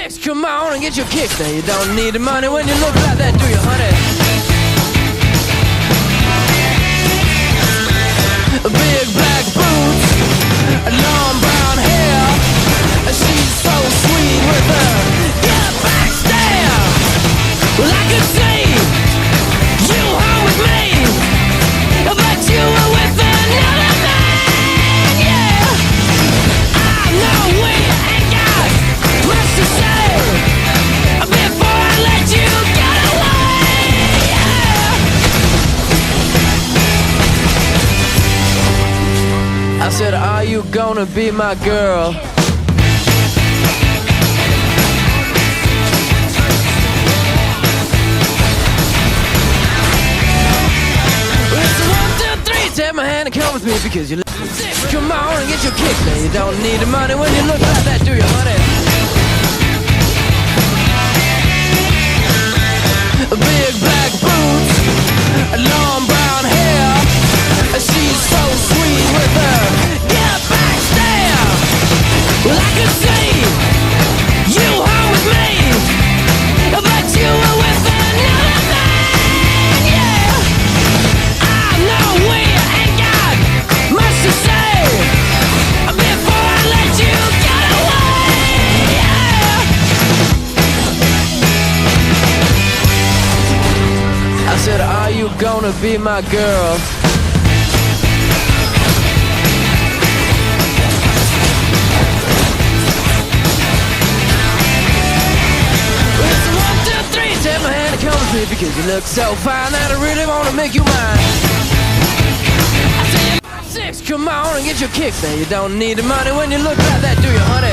Six, come on and get your kicks. Now you don't need the money when you look like that, do you, honey? Big black boots, long brown hair. She's so sweet with her get back stare. Well, I could see you home with me, but you were with another man, yeah. I know we ain't got much to say before I let you get away, yeah. I said, are you gonna be my girl? Take my hand and come with me because you look sick. Come on and get your kicks. Now you don't need the money when you look like that, do you, honey? Big black boots, long brown hair. She's so sweet with her get back stare. Well, I could see you home with me, but you were with another man, yeah. I know we to say before I let you get away, yeah. I said, are you gonna be my girl? It's 1, 2, 3, take my hand and come with me because you look so fine that I really wanna make you mine. Six, come on and get your kicks. Now you don't need the money when you look like that, do you, honey?